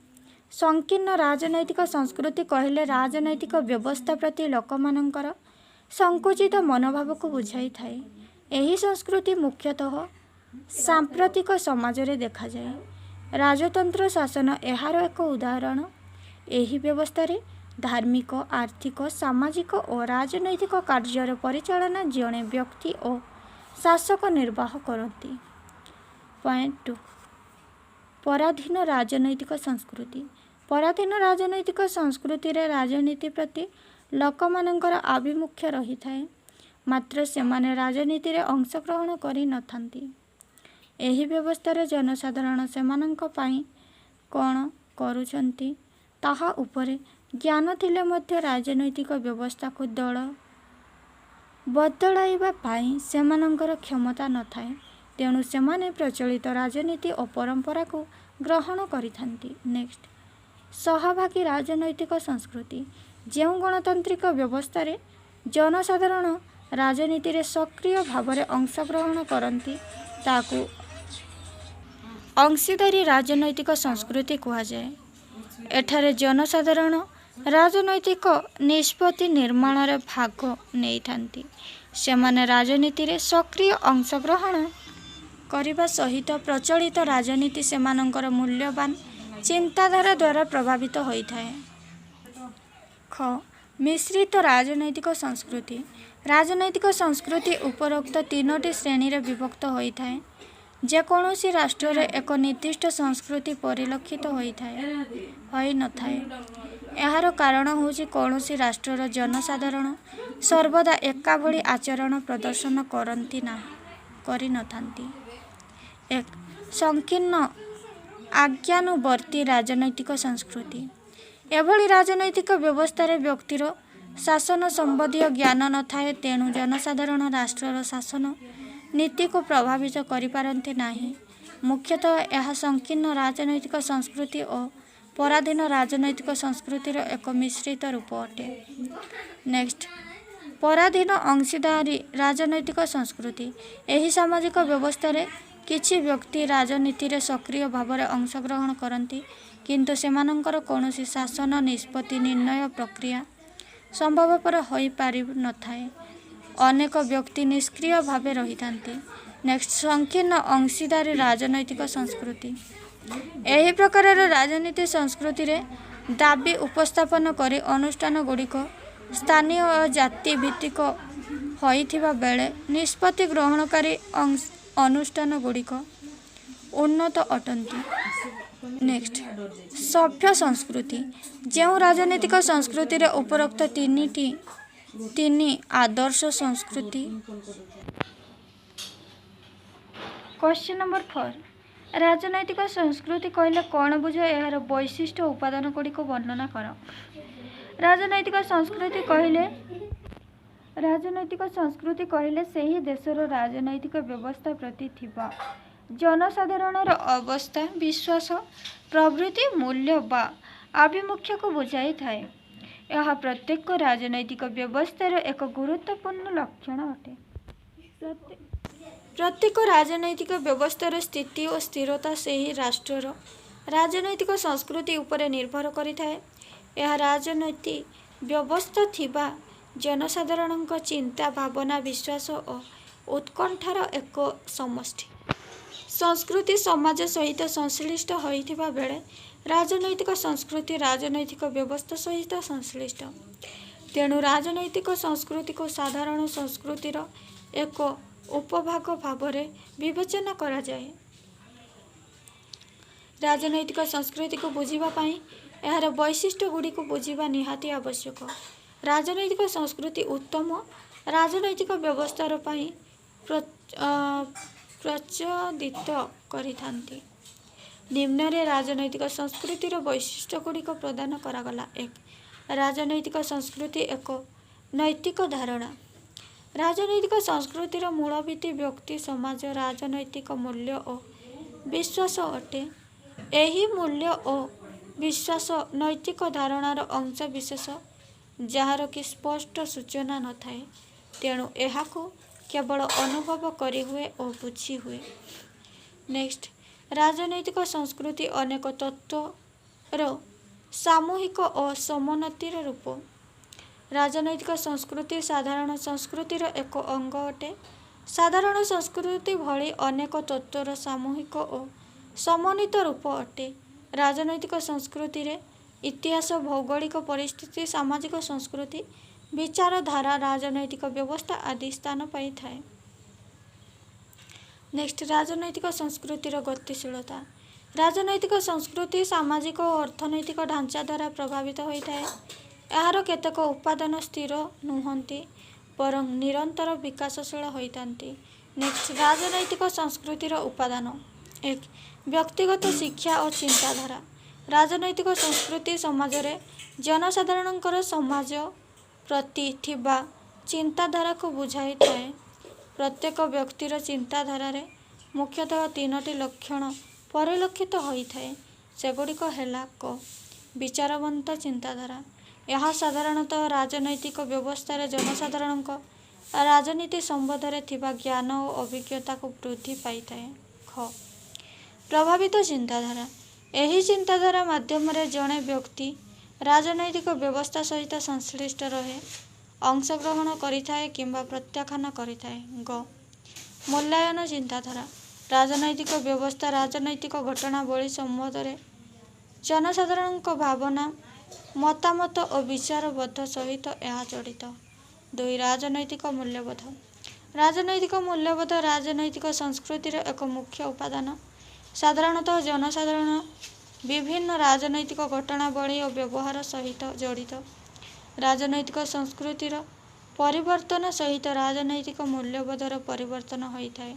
ସଂକୀର୍ଣ୍ଣ ରାଜନୈତିକ ସଂସ୍କୃତି କହିଲେ ରାଜନୈତିକ ବ୍ୟବସ୍ଥା ପ୍ରତି ଲୋକମାନଙ୍କର ସଂକୁଚିତ ମନୋଭାବକୁ ବୁଝାଇଥାଏ। ଏହି ସଂସ୍କୃତି ମୁଖ୍ୟତଃ ସାମ୍ପ୍ରତିକ ସମାଜରେ ଦେଖାଯାଏ। ରାଜତନ୍ତ୍ର ଶାସନ ଏହାର ଏକ ଉଦାହରଣ। ଏହି ବ୍ୟବସ୍ଥାରେ ଧାର୍ମିକ ଆର୍ଥିକ ସାମାଜିକ ଓ ରାଜନୈତିକ କାର୍ଯ୍ୟର ପରିଚାଳନା ଜଣେ ବ୍ୟକ୍ତି ଓ ଶାସକ ନିର୍ବାହ କରନ୍ତି। ପଏଣ୍ଟ 2 ପରାଧୀନ ରାଜନୈତିକ ସଂସ୍କୃତି। ପରାଧୀନ ରାଜନୈତିକ ସଂସ୍କୃତିରେ ରାଜନୀତି ପ୍ରତି ଲୋକମାନଙ୍କର ଆଭିମୁଖ୍ୟ ରହିଥାଏ ମାତ୍ର ସେମାନେ ରାଜନୀତିରେ ଅଂଶଗ୍ରହଣ କରିନଥାନ୍ତି। ଏହି ବ୍ୟବସ୍ଥାରେ ଜନସାଧାରଣ ସେମାନଙ୍କ ପାଇଁ କ'ଣ କରୁଛନ୍ତି ତାହା ଉପରେ ଜ୍ଞାନ ଥିଲେ ମଧ୍ୟ ରାଜନୈତିକ ବ୍ୟବସ୍ଥାକୁ ଦଳ ବଦଳାଇବା ପାଇଁ ସେମାନଙ୍କର କ୍ଷମତା ନଥାଏ। ତେଣୁ ସେମାନେ ପ୍ରଚଳିତ ରାଜନୀତି ଓ ପରମ୍ପରାକୁ ଗ୍ରହଣ କରିଥାନ୍ତି। ନେକ୍ସଟ ସହଭାଗୀ ରାଜନୈତିକ ସଂସ୍କୃତି। ଯେଉଁ ଗଣତାନ୍ତ୍ରିକ ବ୍ୟବସ୍ଥାରେ ଜନସାଧାରଣ ରାଜନୀତିରେ ସକ୍ରିୟ ଭାବରେ ଅଂଶଗ୍ରହଣ କରନ୍ତି ତାହାକୁ ଅଂଶୀଦାରୀ ରାଜନୈତିକ ସଂସ୍କୃତି କୁହାଯାଏ। ଏଠାରେ ଜନସାଧାରଣ ରାଜନୈତିକ ନିଷ୍ପତ୍ତି ନିର୍ମାଣରେ ଭାଗ ନେଇଥାନ୍ତି। ସେମାନେ ରାଜନୀତିରେ ସକ୍ରିୟ ଅଂଶଗ୍ରହଣ କରିବା ସହିତ ପ୍ରଚଳିତ ରାଜନୀତି ସେମାନଙ୍କର ମୂଲ୍ୟବାନ ଚିନ୍ତାଧାରା ଦ୍ୱାରା ପ୍ରଭାବିତ ହୋଇଥାଏ। ଖ ମିଶ୍ରିତ ରାଜନୈତିକ ସଂସ୍କୃତି। ରାଜନୈତିକ ସଂସ୍କୃତି ଉପରୋକ୍ତ ତିନୋଟି ଶ୍ରେଣୀରେ ବିଭକ୍ତ ହୋଇଥାଏ। ଯେକୌଣସି ରାଷ୍ଟ୍ରରେ ଏକ ନିର୍ଦ୍ଦିଷ୍ଟ ସଂସ୍କୃତି ପରିଲକ୍ଷିତ ହୋଇନଥାଏ। ଏହାର କାରଣ ହେଉଛି କୌଣସି ରାଷ୍ଟ୍ରର ଜନସାଧାରଣ ସର୍ବଦା ଏକାଭଳି ଆଚରଣ ପ୍ରଦର୍ଶନ କରିନଥାନ୍ତି। ଏକ ସଂକୀର୍ଣ୍ଣ ଆଜ୍ଞାନୁବର୍ତ୍ତୀ ରାଜନୈତିକ ସଂସ୍କୃତି। ଏଭଳି ରାଜନୈତିକ ବ୍ୟବସ୍ଥାରେ ବ୍ୟକ୍ତିର ଶାସନ ସମ୍ବନ୍ଧୀୟ ଜ୍ଞାନ ନଥାଏ, ତେଣୁ ଜନସାଧାରଣ ରାଷ୍ଟ୍ରର ଶାସନ ନୀତିକୁ ପ୍ରଭାବିତ କରିପାରନ୍ତି ନାହିଁ। ମୁଖ୍ୟତଃ ଏହା ସଂକୀର୍ଣ୍ଣ ରାଜନୈତିକ ସଂସ୍କୃତି ଓ ପରାଧୀନ ରାଜନୈତିକ ସଂସ୍କୃତିର ଏକ ମିଶ୍ରିତ ରୂପ ଅଟେ। ନେକ୍ସଟ, ପରାଧୀନ ଅଂଶୀଦାରୀ ରାଜନୈତିକ ସଂସ୍କୃତି। ଏହି ସାମାଜିକ ବ୍ୟବସ୍ଥାରେ କିଛି ବ୍ୟକ୍ତି ରାଜନୀତିରେ ସକ୍ରିୟ ଭାବରେ ଅଂଶଗ୍ରହଣ କରନ୍ତି, କିନ୍ତୁ ସେମାନଙ୍କର କୌଣସି ଶାସନ ନିଷ୍ପତ୍ତି ନିର୍ଣ୍ଣୟ ପ୍ରକ୍ରିୟା ସମ୍ଭବପର ହୋଇପାରିନଥାଏ। ଅନେକ ବ୍ୟକ୍ତି ନିଷ୍କ୍ରିୟ ଭାବେ ରହିଥାନ୍ତି। ନେକ୍ସଟ, ସଂକୀର୍ଣ୍ଣ ଅଂଶୀଦାରୀ ରାଜନୈତିକ ସଂସ୍କୃତି। ଏହି ପ୍ରକାରର ରାଜନୀତି ସଂସ୍କୃତିରେ ଦାବି ଉପସ୍ଥାପନ କରି ଅନୁଷ୍ଠାନଗୁଡ଼ିକ ସ୍ଥାନୀୟ ଓ ଜାତି ଭିତ୍ତିକ ହୋଇଥିବା ବେଳେ ନିଷ୍ପତ୍ତି ଗ୍ରହଣକାରୀ ଅନୁଷ୍ଠାନଗୁଡ଼ିକ ଉନ୍ନତ ଅଟନ୍ତି। ନେକ୍ସଟ, ସଭ୍ୟ ସଂସ୍କୃତି। ଯେଉଁ ରାଜନୈତିକ ସଂସ୍କୃତିରେ ଉପରୋକ୍ତ ତିନି ଆଦର୍ଶ ସଂସ୍କୃତି। କ୍ୱେଶ୍ଚନ ନମ୍ବର 4, ରାଜନୈତିକ ସଂସ୍କୃତି କହିଲେ କ'ଣ ବୁଝ? ଏହାର ବୈଶିଷ୍ଟ୍ୟ ଓ ଉପାଦାନଗୁଡ଼ିକୁ ବର୍ଣ୍ଣନା କର। ରାଜନୈତିକ ସଂସ୍କୃତି କହିଲେ ସେହି ଦେଶର ରାଜନୈତିକ ବ୍ୟବସ୍ଥା ପ୍ରତି ଥିବା ଜନସାଧାରଣର ଅବସ୍ଥା, ବିଶ୍ୱାସ, ପ୍ରଭୃତି ମୂଲ୍ୟ ବା ଆଭିମୁଖ୍ୟକୁ ବୁଝାଇଥାଏ। ଏହା ପ୍ରତ୍ୟେକ ରାଜନୈତିକ ବ୍ୟବସ୍ଥାର ଏକ ଗୁରୁତ୍ୱପୂର୍ଣ୍ଣ ଲକ୍ଷଣ ଅଟେ। ପ୍ରତ୍ୟେକ ରାଜନୈତିକ ବ୍ୟବସ୍ଥାର ସ୍ଥିତି ଓ ସ୍ଥିରତା ସେହି ରାଷ୍ଟ୍ରର ରାଜନୈତିକ ସଂସ୍କୃତି ଉପରେ ନିର୍ଭର କରିଥାଏ। ଏହା ରାଜନୈତିକ ବ୍ୟବସ୍ଥା ଥିବା ଜନସାଧାରଣଙ୍କ ଚିନ୍ତା, ଭାବନା, ବିଶ୍ୱାସ ଓ ଉତ୍କଣ୍ଠାର ଏକ ସମଷ୍ଟି। ସଂସ୍କୃତି ସମାଜ ସହିତ ସଂଶ୍ଳିଷ୍ଟ ହୋଇଥିବା ବେଳେ ରାଜନୈତିକ ସଂସ୍କୃତି ରାଜନୈତିକ ବ୍ୟବସ୍ଥା ସହିତ ସଂଶ୍ଳିଷ୍ଟ। ତେଣୁ ରାଜନୈତିକ ସଂସ୍କୃତିକୁ ସାଧାରଣ ସଂସ୍କୃତିର ଏକ ଉପଭାଗ ଭାବରେ ବିବେଚନା କରାଯାଏ। ରାଜନୈତିକ ସଂସ୍କୃତିକୁ ବୁଝିବା ପାଇଁ ଏହାର ବୈଶିଷ୍ଟ୍ୟଗୁଡ଼ିକୁ ବୁଝିବା ନିହାତି ଆବଶ୍ୟକ। ରାଜନୈତିକ ସଂସ୍କୃତି ଉତ୍ତମ ରାଜନୈତିକ ବ୍ୟବସ୍ଥାର ପାଇଁ ପ୍ରଚୋଦିତ କରିଥାନ୍ତି। ନିମ୍ନରେ ରାଜନୈତିକ ସଂସ୍କୃତିର ବୈଶିଷ୍ଟ୍ୟଗୁଡ଼ିକ ପ୍ରଦାନ କରାଗଲା। 1. ରାଜନୈତିକ ସଂସ୍କୃତି ଏକ ନୈତିକ ଧାରଣା। ରାଜନୈତିକ ସଂସ୍କୃତିର ମୂଳ ଭିତ୍ତି ବ୍ୟକ୍ତି, ସମାଜ, ରାଜନୈତିକ ମୂଲ୍ୟ ଓ ବିଶ୍ୱାସ ଅଟେ। ଏହି ମୂଲ୍ୟ ଓ ବିଶ୍ୱାସ ନୈତିକ ଧାରଣାର ଅଂଶବିଶେଷ, ଯାହାର କି ସ୍ପଷ୍ଟ ସୂଚନା ନଥାଏ, ତେଣୁ ଏହାକୁ କେବଳ ଅନୁଭବ କରିହୁଏ ଓ ବୁଝିହୁଏ। ନେକ୍ସଟ, ରାଜନୈତିକ ସଂସ୍କୃତି ଅନେକ ତତ୍ତ୍ୱର ସାମୂହିକ ଓ ସମନ୍ୱିତ ରୂପ। ରାଜନୈତିକ ସଂସ୍କୃତି ସାଧାରଣ ସଂସ୍କୃତିର ଏକ ଅଙ୍ଗ ଅଟେ। ସାଧାରଣ ସଂସ୍କୃତି ଭଳି ଅନେକ ତତ୍ତ୍ୱର ସାମୂହିକ ଓ ସମନ୍ୱିତ ରୂପ ଅଟେ। ରାଜନୈତିକ ସଂସ୍କୃତିରେ ଇତିହାସ, ଭୌଗୋଳିକ ପରିସ୍ଥିତି, ସାମାଜିକ ସଂସ୍କୃତି, ବିଚାରଧାରା, ରାଜନୈତିକ ବ୍ୟବସ୍ଥା ଆଦି ସ୍ଥାନ ପାଇଥାଏ। ନେକ୍ସଟ, ରାଜନୈତିକ ସଂସ୍କୃତିର ଗତିଶୀଳତା। ରାଜନୈତିକ ସଂସ୍କୃତି ସାମାଜିକ ଓ ଅର୍ଥନୈତିକ ଢାଞ୍ଚା ଦ୍ୱାରା ପ୍ରଭାବିତ ହୋଇଥାଏ। ଏହାର କେତେକ ଉପାଦାନ ସ୍ଥିର ନୁହନ୍ତି, ବରଂ ନିରନ୍ତର ବିକାଶଶୀଳ ହୋଇଥାନ୍ତି। ନେକ୍ସଟ, ରାଜନୈତିକ ସଂସ୍କୃତିର ଉପାଦାନ। 1. ବ୍ୟକ୍ତିଗତ ଶିକ୍ଷା ଓ ଚିନ୍ତାଧାରା। ରାଜନୈତିକ ସଂସ୍କୃତି ସମାଜରେ ଜନସାଧାରଣଙ୍କର ସମାଜ ପ୍ରତି ଥିବା ଚିନ୍ତାଧାରାକୁ ବୁଝାଇଥାଏ। ପ୍ରତ୍ୟେକ ବ୍ୟକ୍ତିର ଚିନ୍ତାଧାରାରେ ମୁଖ୍ୟତଃ 3ଟି ଲକ୍ଷଣ ପରିଲକ୍ଷିତ ହୋଇଥାଏ। ସେଗୁଡ଼ିକ ହେଲା କ. ବିଚାରବନ୍ତ ଚିନ୍ତାଧାରା। ଏହା ସାଧାରଣତଃ ରାଜନୈତିକ ବ୍ୟବସ୍ଥାରେ ଜନସାଧାରଣଙ୍କ ରାଜନୀତି ସମ୍ବନ୍ଧରେ ଥିବା ଜ୍ଞାନ ଓ ଅଭିଜ୍ଞତାକୁ ବୃଦ୍ଧି ପାଇଥାଏ। ଖ. ପ୍ରଭାବିତ ଚିନ୍ତାଧାରା। ଏହି ଚିନ୍ତାଧାରା ମାଧ୍ୟମରେ ଜଣେ ବ୍ୟକ୍ତି ରାଜନୈତିକ ବ୍ୟବସ୍ଥା ସହିତ ସଂଶ୍ଳିଷ୍ଟ ରହେ, ଅଂଶଗ୍ରହଣ କରିଥାଏ କିମ୍ବା ପ୍ରତ୍ୟାଖ୍ୟାନ କରିଥାଏ। ଗ. ମୂଲ୍ୟାୟନ ଚିନ୍ତାଧାରା। राजनैतिक व्यवस्था राजनैतिक घटनावली सम्बन्धରେ जनसाधारणଙ୍କ भावना मतामत और विचारबोध सहित यह जड़ित। 2 राजनैतिक मूल्यबोध। राजनैतिक मूल्यबोध राजनैतिक संस्कृतिर एक मुख्य उपादान। साधारणतः जनसाधारण विभिन्न राजनैतिक घटनावली और व्यवहार सहित जड़ित। राजनैतिक संस्कृतिर परिवर्तन सहित राजनैतिक मूल्यबोधर परिवर्तन होइथाए।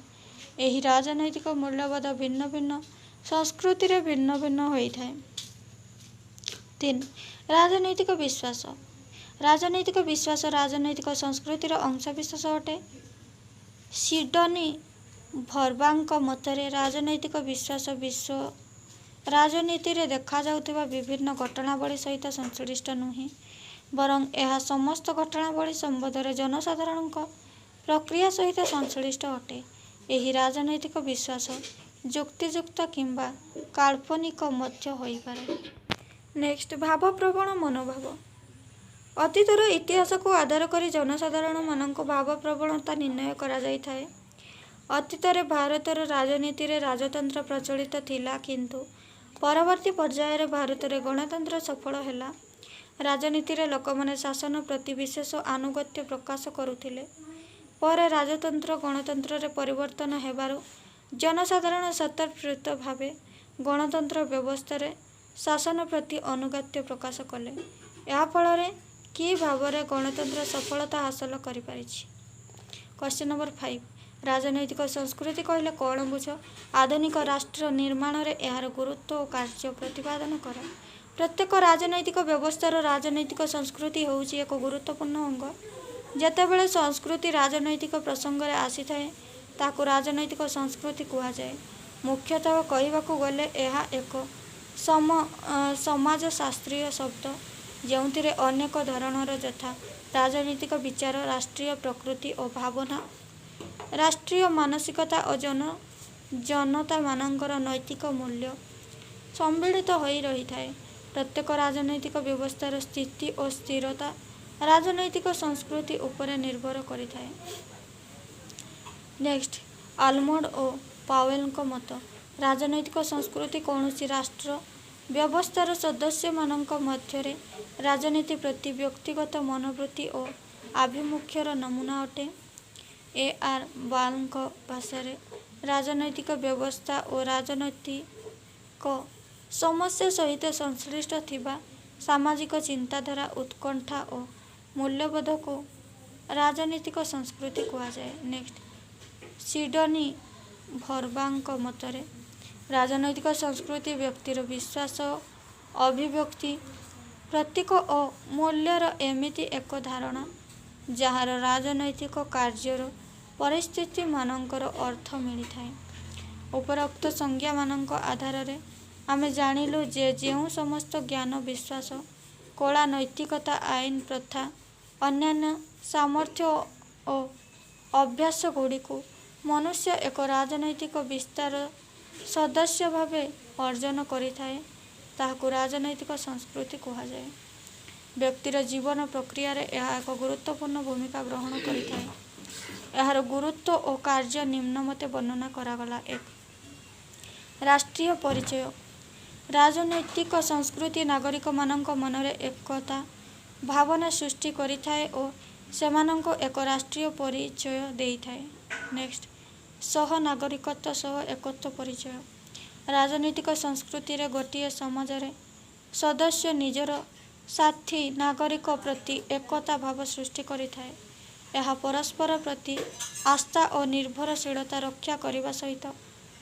एही राजनैतिक मूल्यबोध भिन्न भिन्न संस्कृतिर भिन्न भिन्न होइथाए। 3 राजनैतिक विश्वास। राजनैतिक विश्वास राजनैतिक संस्कृतिर अंशविशेष अटे। सिडनी भर्बाଙ୍କ मतरे राजनैतिक विश्वास विश्व राजनीति रे देखा जाउथिबा विभिन्न घटनावली सहित संश्लिष्ट नुहे, बरं यह समस्त घटनावली सम्बन्धରେ जनसाधारणଙ୍କ प्रक्रिया सहित संश्लिष्ट अटे। एही राजनैतिक विश्वास ଯୁକ୍ତିଯୁକ୍ତ କିମ୍ବା କାଳ୍ପନିକ ମଧ୍ୟ ହୋଇପାରେ। ନେକ୍ସଟ ଭାବପ୍ରବଣ ମନୋଭାବ। ଅତୀତର ଇତିହାସକୁ ଆଧାର କରି ଜନସାଧାରଣମାନଙ୍କ ଭାବପ୍ରବଣତା ନିର୍ଣ୍ଣୟ କରାଯାଇଥାଏ। ଅତୀତରେ ଭାରତର ରାଜନୀତିରେ ରାଜତନ୍ତ୍ର ପ୍ରଚଳିତ ଥିଲା, କିନ୍ତୁ ପରବର୍ତ୍ତୀ ପର୍ଯ୍ୟାୟରେ ଭାରତରେ ଗଣତନ୍ତ୍ର ସଫଳ ହେଲା। ରାଜନୀତିରେ ଲୋକମାନେ ଶାସନ ପ୍ରତି ବିଶେଷ ଆନୁଗତ୍ୟ ପ୍ରକାଶ କରୁଥିଲେ। ପରେ ରାଜତନ୍ତ୍ର ଗଣତନ୍ତ୍ରରେ ପରିବର୍ତ୍ତନ ହେବାରୁ ଜନସାଧାରଣ ସ୍ୱତଃସ୍ଫୂର୍ତ୍ତ ଭାବେ ଗଣତନ୍ତ୍ର ବ୍ୟବସ୍ଥାରେ ଶାସନ ପ୍ରତି ଆନୁଗତ୍ୟ ପ୍ରକାଶ କଲେ। ଏହା ଫଳରେ କି ଭାବରେ ଗଣତନ୍ତ୍ର ସଫଳତା ହାସଲ କରିପାରିଛି। କ୍ୱେଶ୍ଚନ୍ ନମ୍ବର 5 ରାଜନୈତିକ ସଂସ୍କୃତି କହିଲେ କ'ଣ ବୁଝ? ଆଧୁନିକ ରାଷ୍ଟ୍ର ନିର୍ମାଣରେ ଏହାର ଗୁରୁତ୍ୱ ଓ କାର୍ଯ୍ୟ ପ୍ରତିପାଦନ କର। ପ୍ରତ୍ୟେକ ରାଜନୈତିକ ବ୍ୟବସ୍ଥାର ରାଜନୈତିକ ସଂସ୍କୃତି ହେଉଛି ଏକ ଗୁରୁତ୍ୱପୂର୍ଣ୍ଣ ଅଙ୍ଗ। ଯେତେବେଳେ ସଂସ୍କୃତି ରାଜନୈତିକ ପ୍ରସଙ୍ଗରେ ଆସିଥାଏ, ତାକୁ ରାଜନୈତିକ ସଂସ୍କୃତି କୁହାଯାଏ। ମୁଖ୍ୟତଃ କହିବାକୁ ଗଲେ ଏହା ଏକ ସମାଜଶାସ୍ତ୍ରୀୟ ଶବ୍ଦ, ଯେଉଁଥିରେ ଅନେକ ଧରଣର ଯଥା ରାଜନୈତିକ ବିଚାର, ରାଷ୍ଟ୍ରୀୟ ପ୍ରକୃତି ଓ ଭାବନା, ରାଷ୍ଟ୍ରୀୟ ମାନସିକତା ଓ ଜନତାମାନଙ୍କର ନୈତିକ ମୂଲ୍ୟ ସମ୍ମିଳିତ ହୋଇ ରହିଥାଏ। ପ୍ରତ୍ୟେକ ରାଜନୈତିକ ବ୍ୟବସ୍ଥାର ସ୍ଥିତି ଓ ସ୍ଥିରତା ରାଜନୈତିକ ସଂସ୍କୃତି ଉପରେ ନିର୍ଭର କରିଥାଏ। ନେକ୍ସଟ ଆଲମଣ୍ଡ ଓ ପାୱେଲଙ୍କ ମତ। ରାଜନୈତିକ ସଂସ୍କୃତି କୌଣସି ରାଷ୍ଟ୍ର ବ୍ୟବସ୍ଥାର ସଦସ୍ୟମାନଙ୍କ ମଧ୍ୟରେ ରାଜନୀତି ପ୍ରତି ବ୍ୟକ୍ତିଗତ ମନୋବୃତ୍ତି ଓ ଆଭିମୁଖ୍ୟର ନମୁନା ଅଟେ। ଏ.ଆର୍. ବାଲ୍ଙ୍କ ଭାଷାରେ ରାଜନୈତିକ ବ୍ୟବସ୍ଥା ଓ ରାଜନୈତିକ ସମସ୍ୟା ସହିତ ସଂଶ୍ଳିଷ୍ଟ ଥିବା ସାମାଜିକ ଚିନ୍ତାଧାରା, ଉତ୍କଣ୍ଠା ଓ ମୂଲ୍ୟବୋଧକୁ ରାଜନୈତିକ ସଂସ୍କୃତି କୁହାଯାଏ। ନେକ୍ସଟ ସିଡନୀ ଭର୍ବାଙ୍କ ମତରେ ରାଜନୈତିକ ସଂସ୍କୃତି ବ୍ୟକ୍ତିର ବିଶ୍ୱାସ, ଅଭିବ୍ୟକ୍ତି, ପ୍ରତୀକ ଓ ମୂଲ୍ୟର ଏମିତି ଏକ ଧାରଣା, ଯାହାର ରାଜନୈତିକ କାର୍ଯ୍ୟର ପରିସ୍ଥିତିମାନଙ୍କର ଅର୍ଥ ମିଳିଥାଏ। ଉପରୋକ୍ତ ସଂଜ୍ଞାମାନଙ୍କ ଆଧାରରେ ଆମେ ଜାଣିଲୁ ଯେ ଯେଉଁ ସମସ୍ତ ଜ୍ଞାନ, ବିଶ୍ୱାସ, କଳା, ନୈତିକତା, ଆଇନ, ପ୍ରଥା, ଅନ୍ୟାନ୍ୟ ସାମର୍ଥ୍ୟ ଓ ଅଭ୍ୟାସଗୁଡ଼ିକୁ ମନୁଷ୍ୟ ଏକ ରାଜନୈତିକ ବିସ୍ତାର ସଦସ୍ୟ ଭାବେ ଅର୍ଜନ କରିଥାଏ, ତାହାକୁ ରାଜନୈତିକ ସଂସ୍କୃତି କୁହାଯାଏ। ବ୍ୟକ୍ତିର ଜୀବନ ପ୍ରକ୍ରିୟାରେ ଏହା ଏକ ଗୁରୁତ୍ୱପୂର୍ଣ୍ଣ ଭୂମିକା ଗ୍ରହଣ କରିଥାଏ। ଏହାର ଗୁରୁତ୍ୱ ଓ କାର୍ଯ୍ୟ ନିମ୍ନମତେ ବର୍ଣ୍ଣନା କରାଗଲା। 1 ରାଷ୍ଟ୍ରୀୟ ପରିଚୟ। ରାଜନୈତିକ ସଂସ୍କୃତି ନାଗରିକମାନଙ୍କ ମନରେ ଏକତା ଭାବନା ସୃଷ୍ଟି କରିଥାଏ ଓ ସେମାନଙ୍କୁ ଏକ ରାଷ୍ଟ୍ରୀୟ ପରିଚୟ ଦେଇଥାଏ। ନେକ୍ସଟ ସହ-ନାଗରିକତ୍ୱ ସହ ଏକତ୍ୱ ପରିଚୟ। ରାଜନୈତିକ ସଂସ୍କୃତିରେ ଗୋଟିଏ ସମାଜରେ ସଦସ୍ୟ ନିଜର ସାଥୀ ନାଗରିକ ପ୍ରତି ଏକତା ଭାବ ସୃଷ୍ଟି କରିଥାଏ। ଏହା ପରସ୍ପର ପ୍ରତି ଆସ୍ଥା ଓ ନିର୍ଭରଶୀଳତା ରକ୍ଷା କରିବା ସହିତ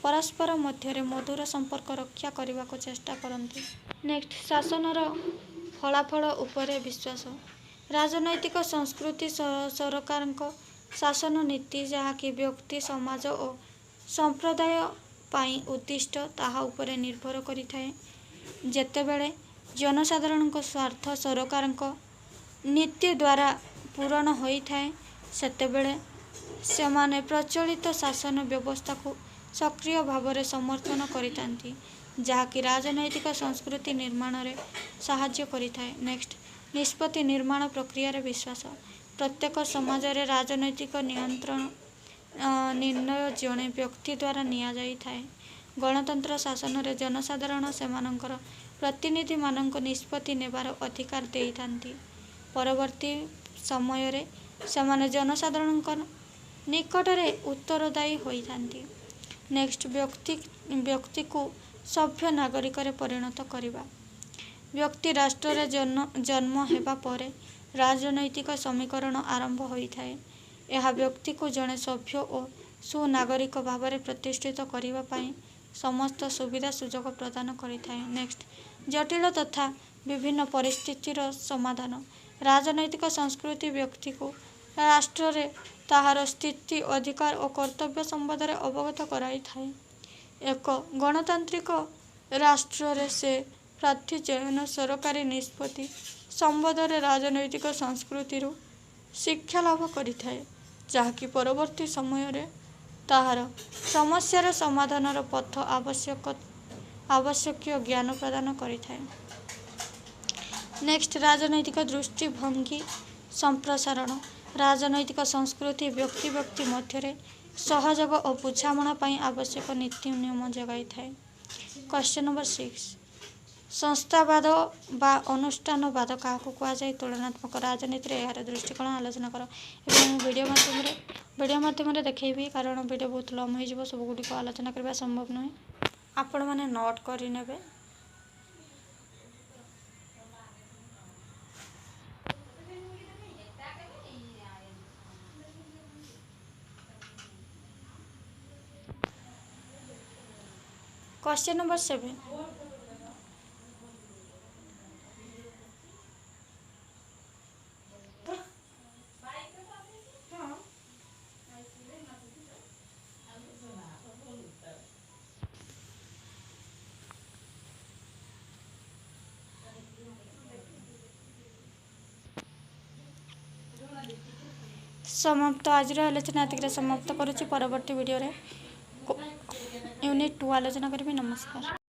ପରସ୍ପର ମଧ୍ୟରେ ମଧୁର ସମ୍ପର୍କ ରକ୍ଷା କରିବାକୁ ଚେଷ୍ଟା କରନ୍ତି। ନେକ୍ସଟ ଶାସନର ଫଳାଫଳ ଉପରେ ବିଶ୍ୱାସ। ରାଜନୈତିକ ସଂସ୍କୃତି ସରକାରଙ୍କ ଶାସନ ନୀତି, ଯାହାକି ବ୍ୟକ୍ତି, ସମାଜ ଓ ସମ୍ପ୍ରଦାୟ ପାଇଁ ଉଦ୍ଦିଷ୍ଟ, ତାହା ଉପରେ ନିର୍ଭର କରିଥାଏ। ଯେତେବେଳେ ଜନସାଧାରଣଙ୍କ ସ୍ୱାର୍ଥ ସରକାରଙ୍କ ନୀତି ଦ୍ୱାରା ପୂରଣ ହୋଇଥାଏ, ସେତେବେଳେ ସେମାନେ ପ୍ରଚଳିତ ଶାସନ ବ୍ୟବସ୍ଥାକୁ ସକ୍ରିୟ ଭାବରେ ସମର୍ଥନ କରିଥାନ୍ତି, ଯାହାକି ରାଜନୈତିକ ସଂସ୍କୃତି ନିର୍ମାଣରେ ସାହାଯ୍ୟ କରିଥାଏ। ନେକ୍ସଟ ନିଷ୍ପତ୍ତି ନିର୍ମାଣ ପ୍ରକ୍ରିୟାରେ ବିଶ୍ୱାସ। ପ୍ରତ୍ୟେକ ସମାଜରେ ରାଜନୈତିକ ନିୟନ୍ତ୍ରଣ निर्णय जड़े व्यक्ति द्वारा निया जाई थाए। गणतंत्र शासन रे जनसाधारण सेमानंकर प्रतिनिधि मानक निष्पत्ति नेबार अधिकार देइथांती। परवर्ती समय रे सेमाने जनसाधारण निकटरे उत्तरदायी होइथांती। नेक्स्ट व्यक्ति को सभ्य नागरिक रे परिणत करिबा। व्यक्ति राष्ट्र रे जन्म हेबा परे राजनैतिक समीकरण आरंभ होइथाए। यह व्यक्ति को जड़े सभ्य और सुनागरिक भाव में प्रतिष्ठित करने पाई समस्त सुविधा सुजोग प्रदान करिथाए। नेक्स्ट जटिल तथा विभिन्न परिस्थितिर समाधान। राजनैतिक संस्कृति व्यक्ति को राष्ट्र रे ताहार स्थिति अधिकार और कर्तव्य संबंध में अवगत कराई थाए। एक गणतांत्रिक राष्ट्र रे से प्रार्थी चयन सरकारी निष्पत्ति संबंध में राजनैतिक संस्कृति शिक्षा लाभ करिथाए, जहाँकि परवर्ती समय रे ताहार समस्यार समाधानर पथ आवश्यक ज्ञान प्रदान करिथाए। नेक्स्ट राजनैतिक दृष्टिभंगी संप्रसारण। राजनैतिक संस्कृति व्यक्ति मध्य सहयोग और बुझामणा पाई आवश्यक नीति नियम जगाई थाए। क्वेश्चन नंबर 6 संस्थावाद बा अनुष्ठानवाद क्या कहुए? तुलनात्मक राजनीति रे यार दृष्टिकोण आलोचना कर। वीडियो माध्यम देखी कारण वीडियो बहुत लंब हो सब गुड़िक आलोचना करने संभव नुहे। आपण मैंने नोट करने। क्वेश्चन नंबर 7 समाप्त। आज आलोचना एतिक समाप्त करुच्ची। परवर्ती वीडियो रे यूनिट 2 आलोचना करी। नमस्कार।